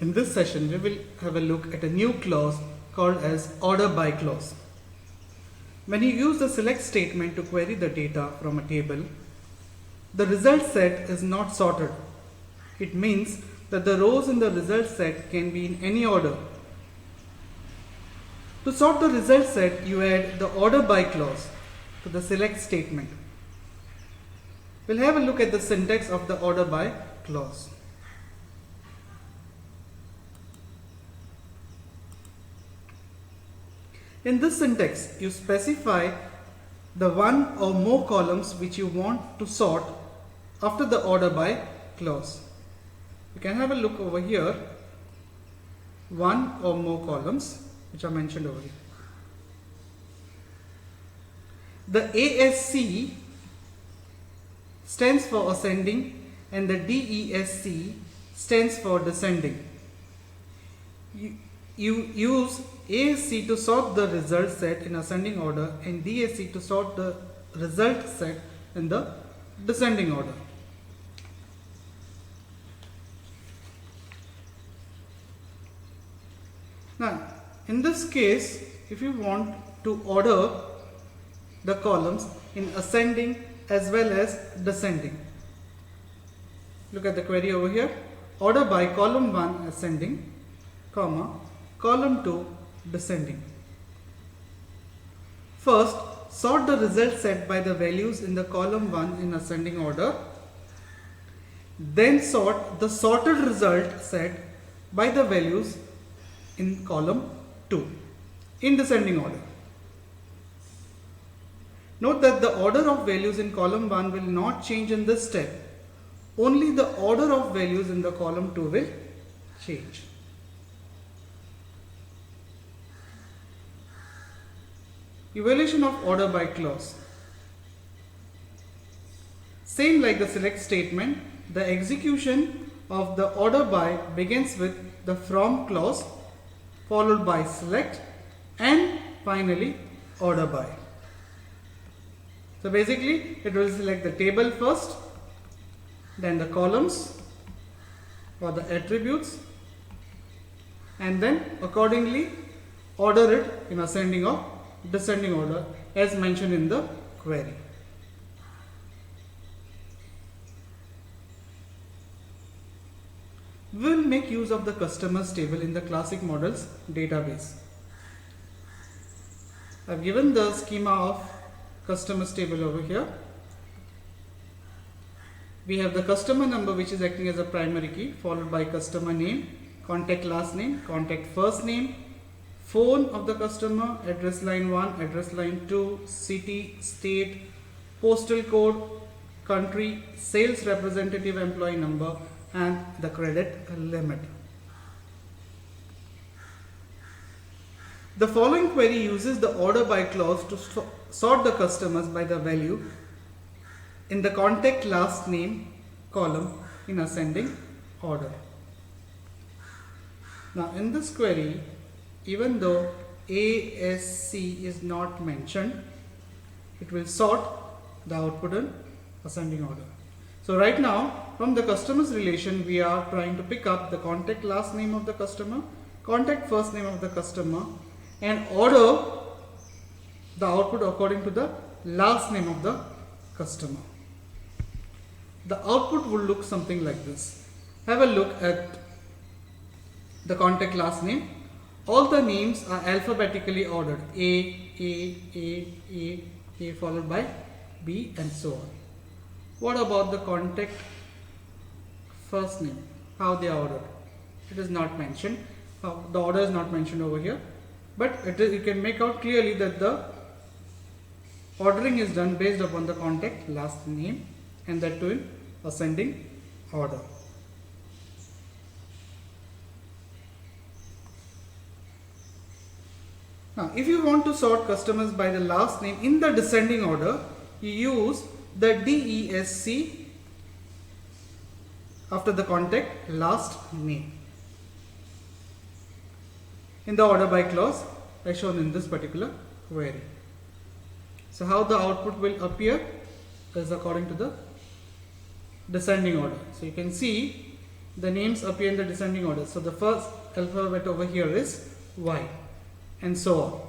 In this session, we will have a look at a new clause called as order by clause. When you use the select statement to query the data from a table, the result set is not sorted. It means that the rows in the result set can be in any order. To sort the result set, you add the order by clause to the select statement. We'll have a look at the syntax of the order by clause. In this syntax, you specify the one or more columns which you want to sort after the order by clause. You can have a look over here, one or more columns which are mentioned over here. The ASC stands for ascending and the DESC stands for descending. You use ASC to sort the result set in ascending order and DSC to sort the result set in the descending order. Now, in this case, if you want to order the columns in ascending as well as descending, look at the query over here. Order by column 1 ascending, comma, column 2 descending. First, sort the result set by the values in the column 1 in ascending order. Then sort the sorted result set by the values in column 2 in descending order. Note that the order of values in column 1 will not change in this step. Only the order of values in the column 2 will change. Evaluation of order by clause. Same like the select statement, the execution of the order by begins with the from clause followed by select and finally order by. So basically it will select the table first, then the columns or the attributes, and then accordingly order it in ascending or descending order as mentioned in the query. We will make use of the customers table in the classic models database. I have given the schema of customers table over here. We have the customer number which is acting as a primary key, followed by customer name, contact last name, contact first name, phone of the customer, address line 1, address line 2, city, state, postal code, country, sales representative employee number, and the credit limit. The following query uses the order by clause to sort the customers by the value in the contact last name column in ascending order. Now in this query, even though ASC is not mentioned, it will sort the output in ascending order. So right now from the customers relation we are trying to pick up the contact last name of the customer, contact first name of the customer, and order the output according to the last name of the customer. The output will look something like this. Have a look at the contact last name. All the names are alphabetically ordered, A followed by B and so on. What about the contact first name? How they are ordered? It is not mentioned. The order is not mentioned over here, but you can make out clearly that the ordering is done based upon the contact last name, and that too in ascending order. Now, if you want to sort customers by the last name in the descending order, you use the DESC after the contact last name in the order by clause as shown in this particular query. So how the output will appear is according to the descending order. So you can see the names appear in the descending order. So the first alphabet over here is Y, and so on.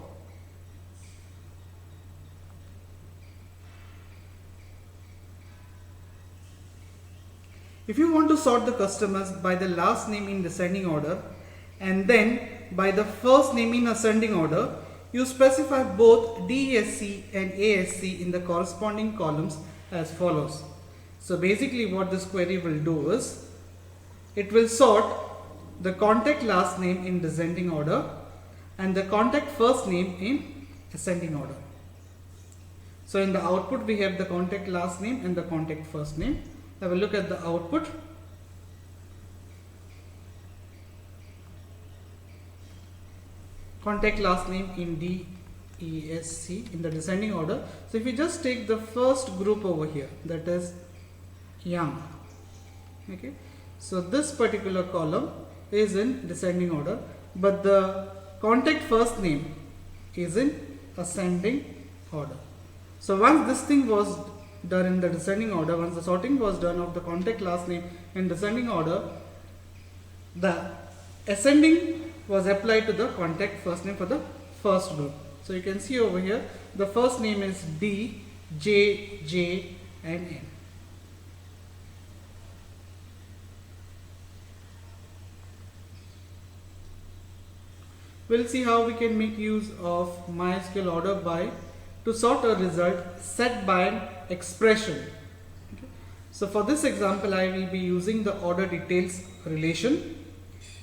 If you want to sort the customers by the last name in descending order and then by the first name in ascending order, you specify both DESC and ASC in the corresponding columns as follows. So basically what this query will do is, it will sort the contact last name in descending order and the contact first name in ascending order. So in the output we have the contact last name and the contact first name. Have a look at the output. Contact last name in DESC in the descending order. So if you just take the first group over here, that is Young. Okay. So this particular column is in descending order, but the contact first name is in ascending order. So once this thing was done in the descending order, once the sorting was done of the contact last name in descending order, the ascending was applied to the contact first name for the first group. So you can see over here the first name is D, J, J and N. We'll see how we can make use of MySQL order by to sort a result set by an expression. Okay. So for this example, I will be using the order details relation.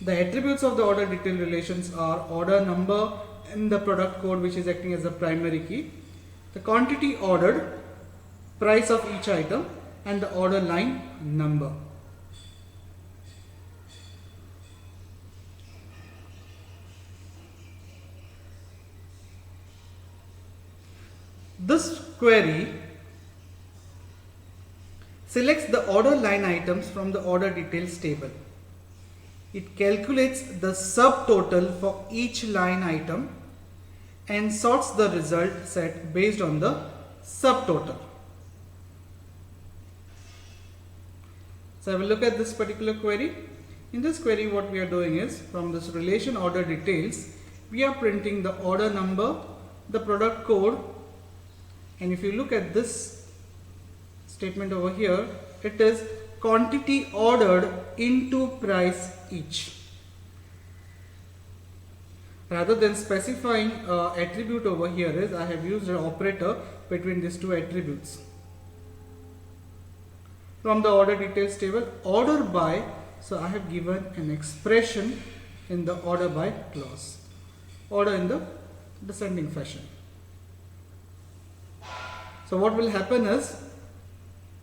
The attributes of the order detail relations are order number and the product code, which is acting as a primary key, the quantity ordered, price of each item, and the order line number. This query selects the order line items from the order details table. It calculates the subtotal for each line item and sorts the result set based on the subtotal. So I will look at this particular query. In this query, what we are doing is, from this relation order details, we are printing the order number, the product code, and if you look at this statement over here, it is quantity ordered into price each. Rather than specifying attribute over here, is I have used an operator between these two attributes. From the order details table, order by, so I have given an expression in the order by clause, order in the descending fashion. So what will happen is,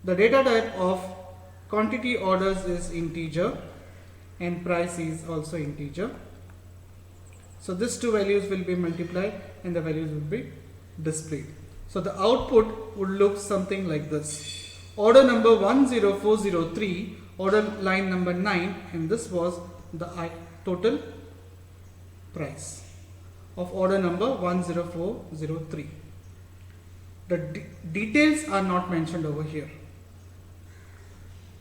the data type of quantity orders is integer and price is also integer. So these two values will be multiplied and the values will be displayed. So the output would look something like this. Order number 10403, order line number 9, and this was the total price of order number 10403. The details are not mentioned over here.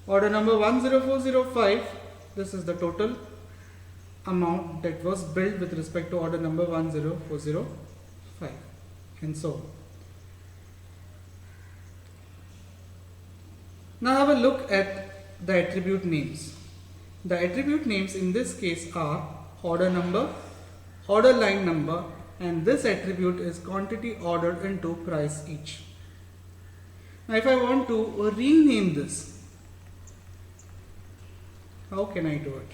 Order number 10405, this is the total amount that was billed with respect to order number 10405, and so on. Now have a look at the attribute names. The attribute names in this case are order number, order line number, and this attribute is quantity ordered into price each. Now if I want to rename this, how can I do it?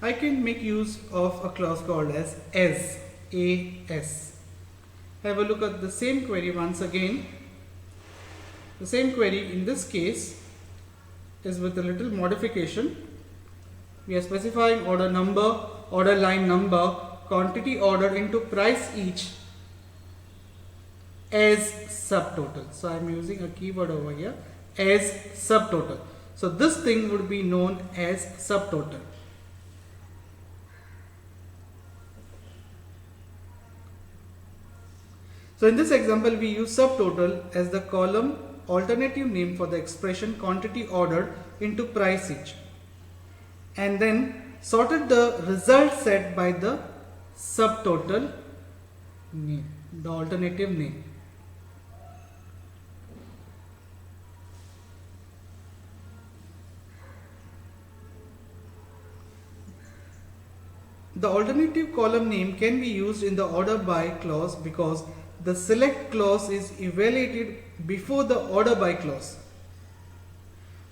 I can make use of a clause called as AS. Have a look at the same query once again. The same query in this case is with a little modification. We are specifying order number, order line number, quantity ordered into price each as subtotal. So I am using a keyword over here, as subtotal. So this thing would be known as subtotal. So in this example, we use subtotal as the column alternative name for the expression quantity ordered into price each, and then sorted the result set by the subtotal name, the alternative name. The alternative column name can be used in the order by clause because the select clause is evaluated before the order by clause.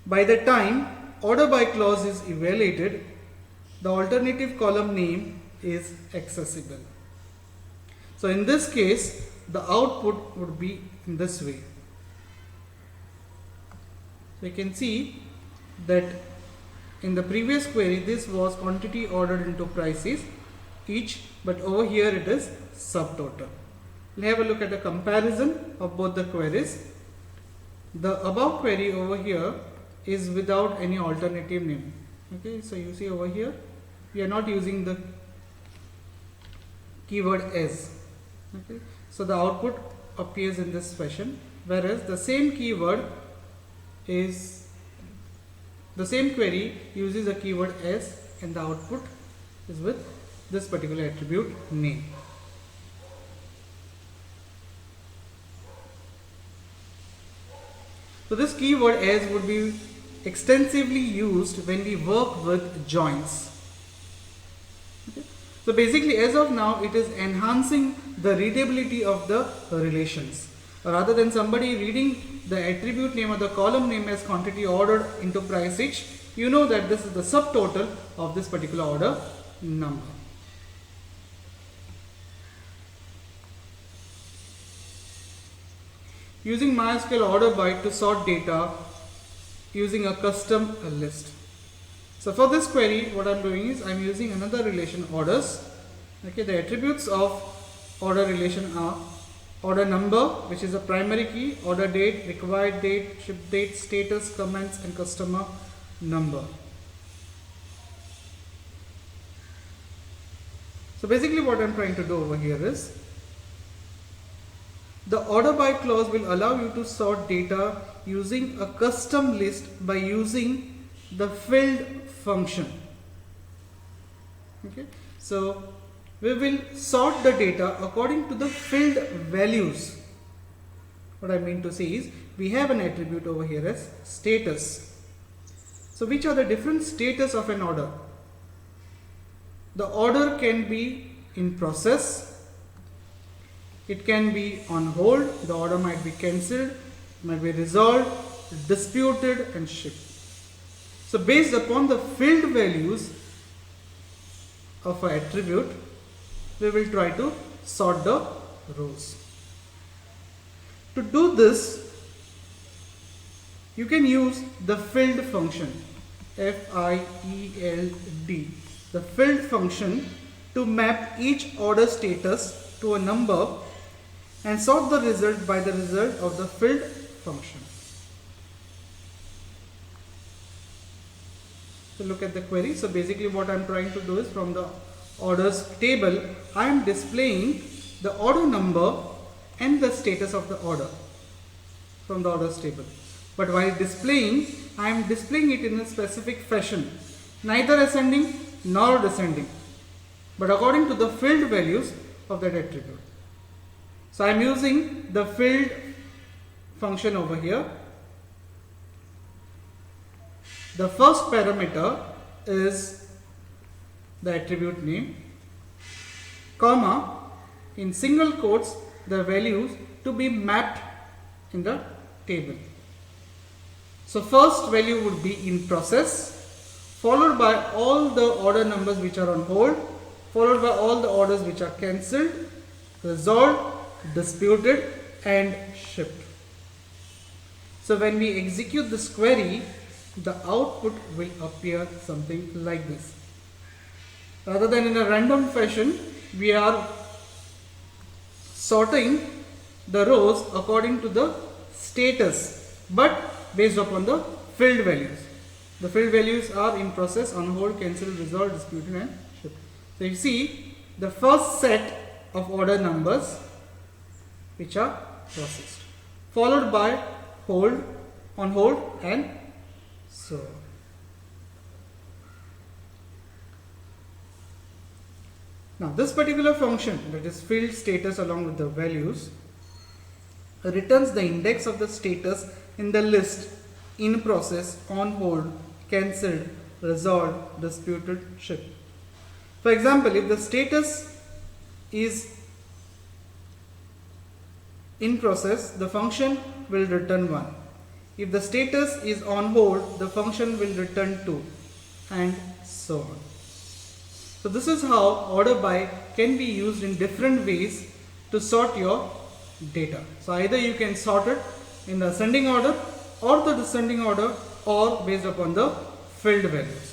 By the time order by clause is evaluated, the alternative column name is accessible. So in this case, the output would be in this way. So you can see that in the previous query, this was quantity ordered into prices each, but over here it is subtotal. We'll have a look at a comparison of both the queries. The above query over here is without any alternative name. Okay, so you see over here, we are not using the keyword as. Okay, so the output appears in this fashion, whereas the same keyword is the same query uses a keyword as, and the output is with this particular attribute name. So this keyword as would be extensively used when we work with joins. Okay. So basically, as of now, it is enhancing the readability of the relations. Rather than somebody reading the attribute name or the column name as quantity ordered into price each, you know that this is the subtotal of this particular order number. Using MySQL order by to sort data using a custom list. So for this query, what I'm doing is I'm using another relation, orders. Okay, the attributes of order relation are order number, which is a primary key, order date, required date, ship date, status, comments, and customer number. So basically what I'm trying to do over here is, the order by clause will allow you to sort data using a custom list by using the filled function. Okay, so we will sort the data according to the filled values. What I mean to say is, we have an attribute over here as status. So which are the different status of an order? The order can be in process, it can be on hold, the order might be cancelled, might be resolved, disputed, and shipped. So based upon the filled values of an attribute, we will try to sort the rows. To do this, you can use the filled function, F-I-E-L-D, the filled function, to map each order status to a number and sort the result by the result of the filled function. So look at the query. So basically what I am trying to do is, from the orders table, I am displaying the order number and the status of the order from the orders table. But while displaying, I am displaying it in a specific fashion, neither ascending nor descending, but according to the filled values of that attribute. So I am using the filled function over here. The first parameter is the attribute name, comma, in single quotes, the values to be mapped in the table. So first value would be in process, followed by all the order numbers which are on hold, followed by all the orders which are cancelled, resolved, disputed, and shipped. So when we execute this query, the output will appear something like this. Rather than in a random fashion, we are sorting the rows according to the status, but based upon the filled values. The filled values are in process, on hold, cancelled, resolved, disputed, and shipped. So you see the first set of order numbers which are processed, followed by hold, on hold, and so on. Now this particular function, that is field status along with the values, returns the index of the status in the list in process, on hold, cancelled, resolved, disputed, shipped. For example, if the status is in process, the function will return 1. If the status is on hold, the function will return 2, and so on. So this is how order by can be used in different ways to sort your data. So either you can sort it in the ascending order or the descending order, or based upon the field values.